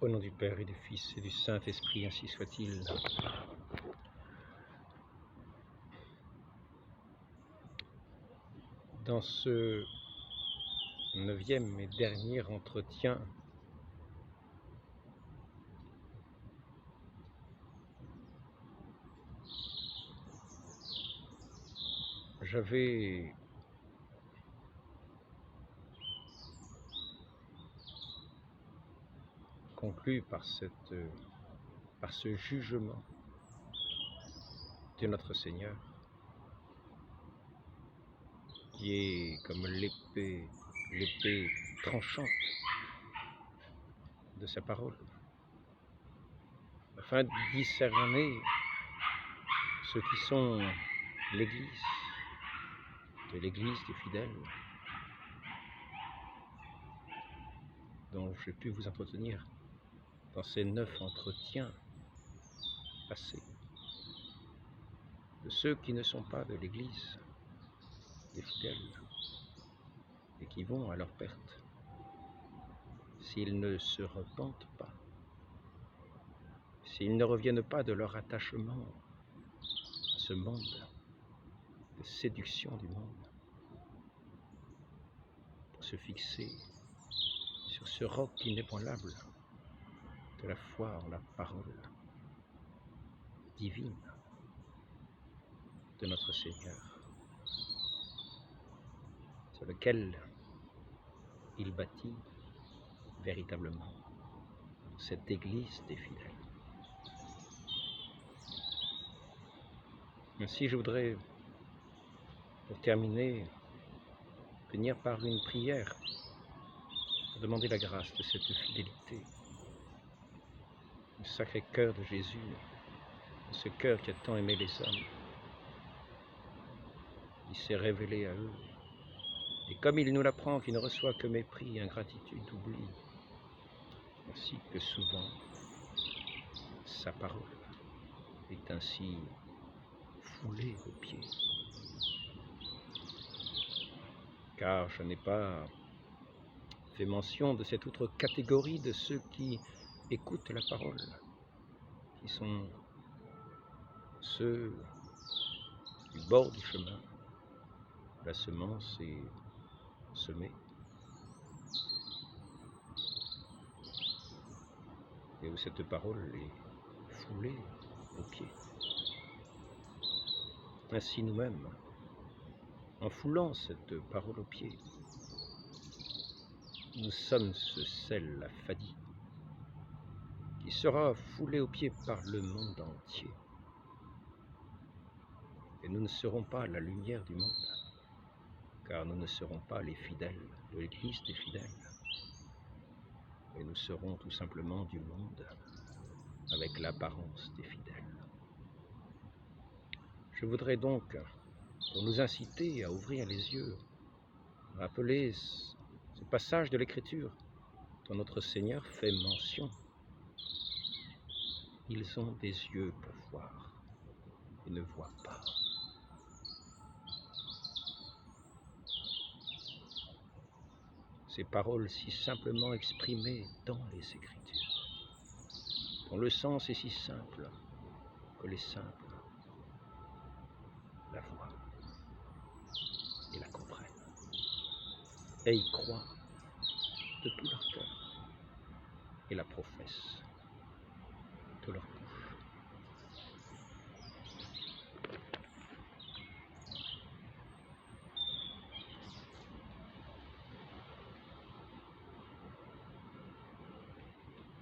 Au nom du Père et du Fils et du Saint-Esprit, ainsi soit-il. Dans ce 9e et dernier entretien, j'avais conclu par ce jugement de notre Seigneur, qui est comme l'épée tranchante de sa parole, afin de discerner ceux qui sont l'Église, de l'Église des fidèles, dont j'ai pu vous entretenir dans ces 9 entretiens passés, de ceux qui ne sont pas de l'Église des fidèles et qui vont à leur perte s'ils ne se repentent pas, s'ils ne reviennent pas de leur attachement à ce monde, de séduction du monde, pour se fixer sur ce roc inébranlable de la foi en la parole divine de notre Seigneur, sur lequel il bâtit véritablement cette Église des fidèles. Ainsi, je voudrais, pour terminer, venir par une prière pour demander la grâce de cette fidélité, le sacré cœur de Jésus, ce cœur qui a tant aimé les hommes. Il s'est révélé à eux. Et comme il nous l'apprend, qu'il ne reçoit que mépris, ingratitude, oubli, ainsi que souvent sa parole est ainsi foulée aux pieds. Car je n'ai pas fait mention de cette autre catégorie de ceux qui écoutent la parole, qui sont ceux du bord du chemin, où la semence est semée, et où cette parole est foulée aux pieds. Ainsi nous-mêmes, en foulant cette parole aux pieds, nous sommes ce sel affadi qui sera foulé aux pieds par le monde entier. Et nous ne serons pas la lumière du monde, car nous ne serons pas les fidèles de l'Église des fidèles. Et nous serons tout simplement du monde avec l'apparence des fidèles. Je voudrais donc, pour nous inciter à ouvrir les yeux, rappeler ce passage de l'Écriture dont notre Seigneur fait mention. Ils ont des yeux pour voir et ne voient pas. Ces paroles si simplement exprimées dans les Écritures, dont le sens est si simple que les simples la voient et la comprennent, et y croient de tout leur cœur et la professent de leur bouche.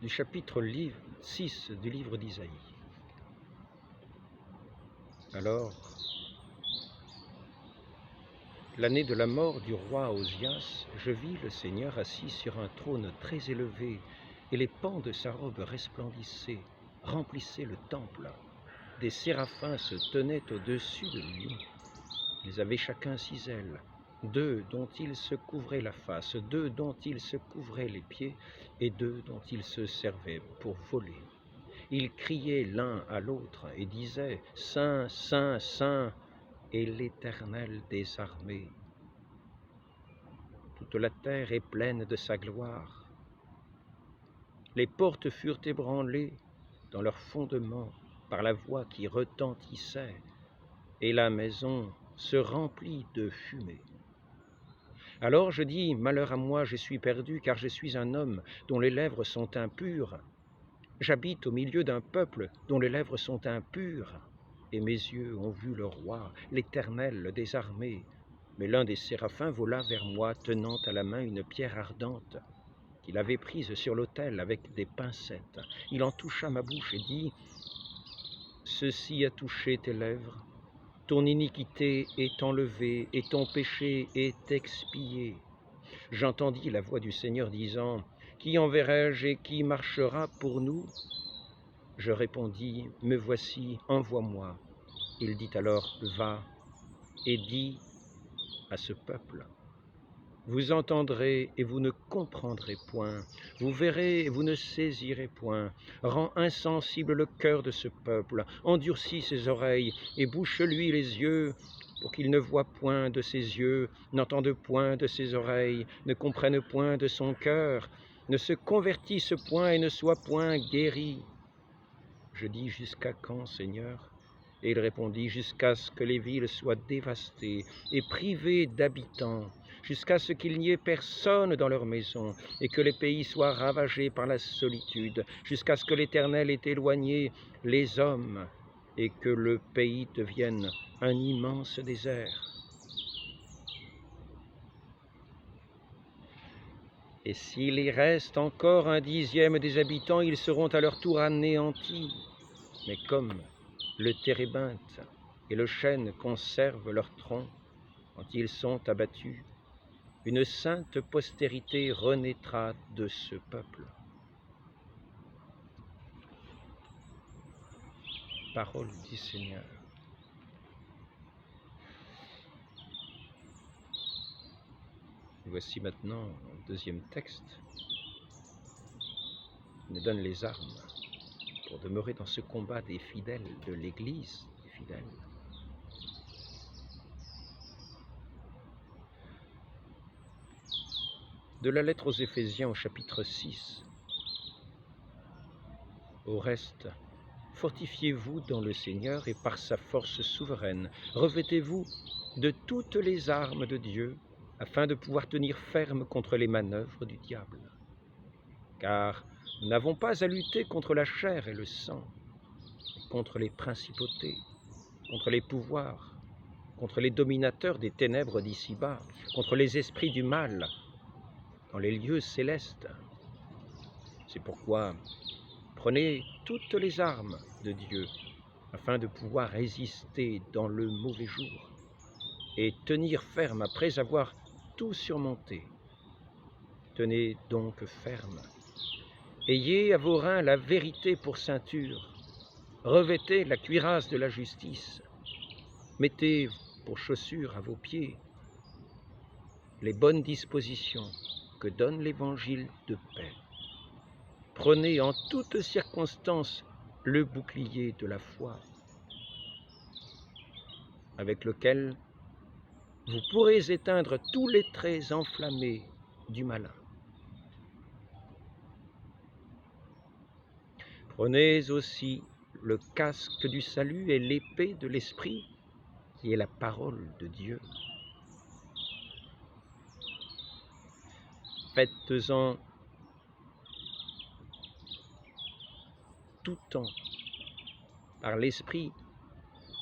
Du chapitre 6 du livre d'Isaïe. Alors, l'année de la mort du roi Osias, je vis le Seigneur assis sur un trône très élevé, et les pans de sa robe resplendissaient, remplissaient le temple. Des séraphins se tenaient au-dessus de lui. Ils avaient chacun 6 ailes, 2 dont ils se couvraient la face, 2 dont ils se couvraient les pieds, et 2 dont ils se servaient pour voler. Ils criaient l'un à l'autre et disaient « Saint, Saint, Saint est l'Éternel des armées. Toute la terre est pleine de sa gloire. » Les portes furent ébranlées dans leurs fondements par la voix qui retentissait, et la maison se remplit de fumée. Alors je dis, malheur à moi, je suis perdu, car je suis un homme dont les lèvres sont impures. J'habite au milieu d'un peuple dont les lèvres sont impures, et mes yeux ont vu le roi, l'Éternel des armées. Mais l'un des séraphins vola vers moi, tenant à la main une pierre ardente, qu'il avait prise sur l'autel avec des pincettes. Il en toucha ma bouche et dit, « Ceci a touché tes lèvres, ton iniquité est enlevée et ton péché est expié. » J'entendis la voix du Seigneur disant, « Qui enverrai-je et qui marchera pour nous ?» Je répondis, « Me voici, envoie-moi. » Il dit alors, « Va et dis à ce peuple, vous entendrez et vous ne comprendrez point, vous verrez et vous ne saisirez point. Rends insensible le cœur de ce peuple, endurcis ses oreilles et bouche-lui les yeux, pour qu'il ne voie point de ses yeux, n'entende point de ses oreilles, ne comprenne point de son cœur, ne se convertisse point et ne soit point guéri. » Je dis, « Jusqu'à quand, Seigneur ?» Et il répondit, « Jusqu'à ce que les villes soient dévastées et privées d'habitants, jusqu'à ce qu'il n'y ait personne dans leurs maisons, et que les pays soient ravagés par la solitude, jusqu'à ce que l'Éternel ait éloigné les hommes, et que le pays devienne un immense désert. » Et s'il y reste encore 1/10 des habitants, ils seront à leur tour anéantis. Mais comme le térébinthe et le chêne conservent leur tronc quand ils sont abattus, une sainte postérité renaîtra de ce peuple. Parole du Seigneur. Voici maintenant un deuxième texte qui nous donne les armes pour demeurer dans ce combat des fidèles, de l'Église des fidèles. De la lettre aux Éphésiens au chapitre 6. Au reste, fortifiez-vous dans le Seigneur et par sa force souveraine. Revêtez-vous de toutes les armes de Dieu afin de pouvoir tenir ferme contre les manœuvres du diable. Car nous n'avons pas à lutter contre la chair et le sang, mais contre les principautés, contre les pouvoirs, contre les dominateurs des ténèbres d'ici-bas, contre les esprits du mal dans les lieux célestes. C'est pourquoi prenez toutes les armes de Dieu afin de pouvoir résister dans le mauvais jour et tenir ferme après avoir tout surmonté. Tenez donc ferme. Ayez à vos reins la vérité pour ceinture. Revêtez la cuirasse de la justice. Mettez pour chaussures à vos pieds les bonnes dispositions que donne l'évangile de paix. Prenez en toutes circonstances le bouclier de la foi, avec lequel vous pourrez éteindre tous les traits enflammés du malin. Prenez aussi le casque du salut et l'épée de l'Esprit, qui est la parole de Dieu. Faites-en tout temps, par l'Esprit,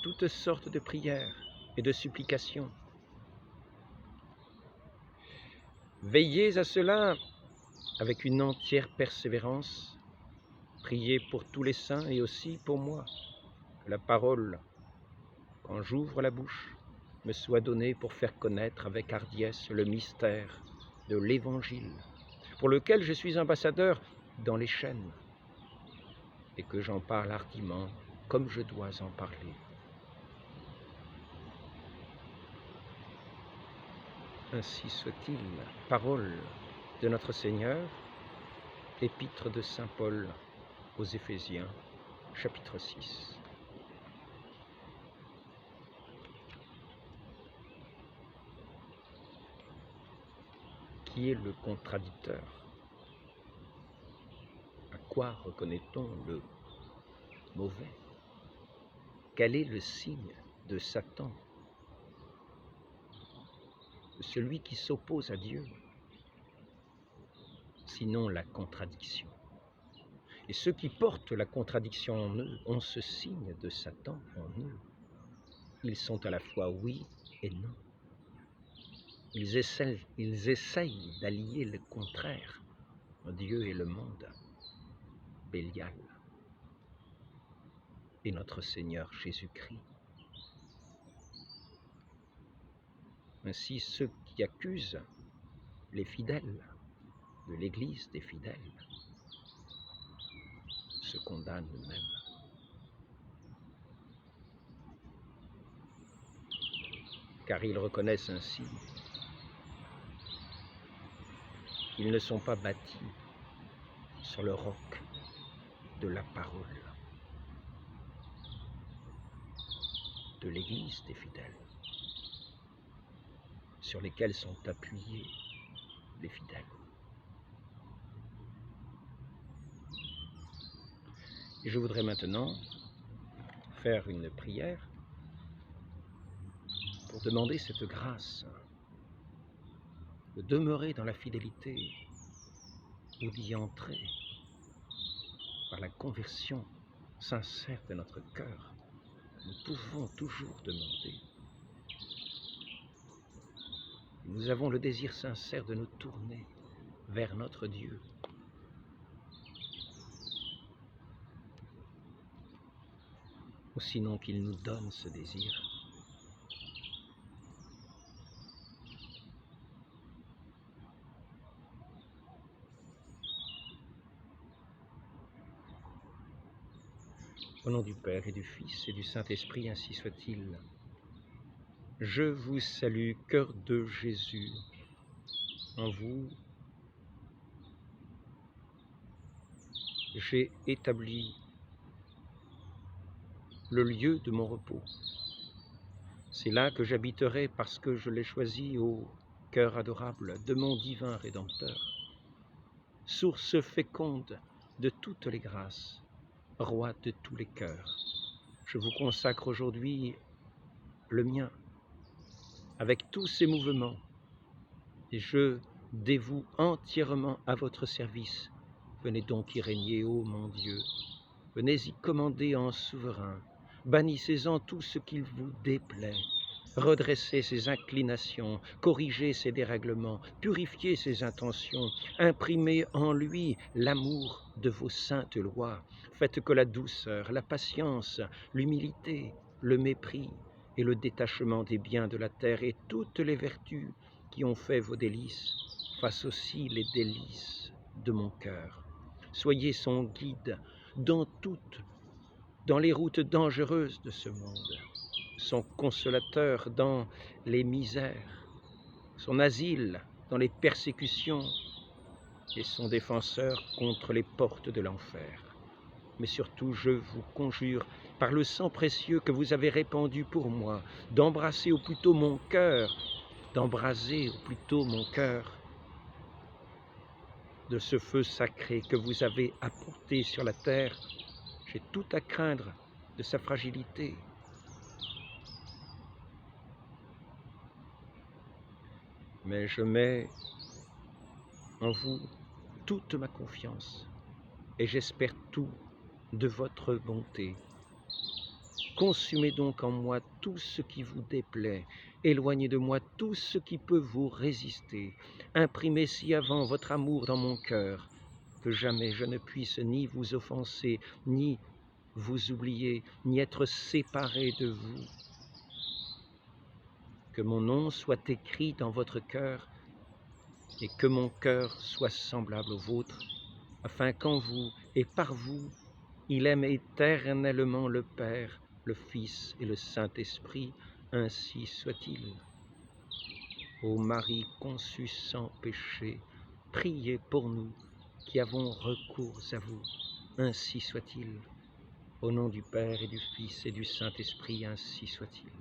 toutes sortes de prières et de supplications. Veillez à cela avec une entière persévérance. Priez pour tous les saints et aussi pour moi, que la parole, quand j'ouvre la bouche, me soit donnée pour faire connaître avec hardiesse le mystère de l'Évangile, pour lequel je suis ambassadeur dans les chaînes, et que j'en parle hardiment comme je dois en parler. Ainsi soit-il, parole de notre Seigneur, épître de saint Paul aux Éphésiens, chapitre 6. Qui est le contradicteur? quoi reconnaît-on le mauvais? Quel est le signe de Satan, de celui qui s'oppose à Dieu, sinon la contradiction? Et ceux qui portent la contradiction en eux ont ce signe de Satan en eux. Ils sont à la fois oui et non. Ils essayent d'allier le contraire, Dieu et le monde, Bélial et notre Seigneur Jésus-Christ. Ainsi, ceux qui accusent les fidèles de l'Église des fidèles se condamnent eux-mêmes. Car ils reconnaissent ainsi qu'ils ne sont pas bâtis sur le roc de la parole de l'Église des fidèles, sur lesquels sont appuyés les fidèles. Et je voudrais maintenant faire une prière pour demander cette grâce de demeurer dans la fidélité ou d'y entrer par la conversion sincère de notre cœur. Nous pouvons toujours demander. Nous avons le désir sincère de nous tourner vers notre Dieu. Ou sinon qu'il nous donne ce désir. Au nom du Père et du Fils et du Saint-Esprit, ainsi soit-il. Je vous salue, cœur de Jésus. En vous, j'ai établi le lieu de mon repos. C'est là que j'habiterai parce que je l'ai choisi, ô cœur adorable de mon divin Rédempteur. Source féconde de toutes les grâces, roi de tous les cœurs, je vous consacre aujourd'hui le mien, avec tous ses mouvements, et je dévoue entièrement à votre service. Venez donc y régner, ô mon Dieu, venez y commander en souverain, bannissez-en tout ce qui vous déplaît, redressez ses inclinations, corrigez ses dérèglements, purifiez ses intentions, imprimez en lui l'amour de vos saintes lois, faites que la douceur, la patience, l'humilité, le mépris et le détachement des biens de la terre et toutes les vertus qui ont fait vos délices fassent aussi les délices de mon cœur. Soyez son guide dans les routes dangereuses de ce monde, son consolateur dans les misères, son asile dans les persécutions et son défenseur contre les portes de l'enfer. Mais surtout, je vous conjure, par le sang précieux que vous avez répandu pour moi, d'embraser au plus tôt mon cœur, d'embraser au plus tôt mon cœur de ce feu sacré que vous avez apporté sur la terre. J'ai tout à craindre de sa fragilité. Mais je mets en vous toute ma confiance et j'espère tout de votre bonté. Consumez donc en moi tout ce qui vous déplaît, éloignez de moi tout ce qui peut vous résister. Imprimez si avant votre amour dans mon cœur, que jamais je ne puisse ni vous offenser, ni vous oublier, ni être séparé de vous. Que mon nom soit écrit dans votre cœur et que mon cœur soit semblable au vôtre, afin qu'en vous et par vous, il aime éternellement le Père, le Fils et le Saint-Esprit, ainsi soit-il. Ô Marie conçue sans péché, priez pour nous qui avons recours à vous, ainsi soit-il. Au nom du Père et du Fils et du Saint-Esprit, ainsi soit-il.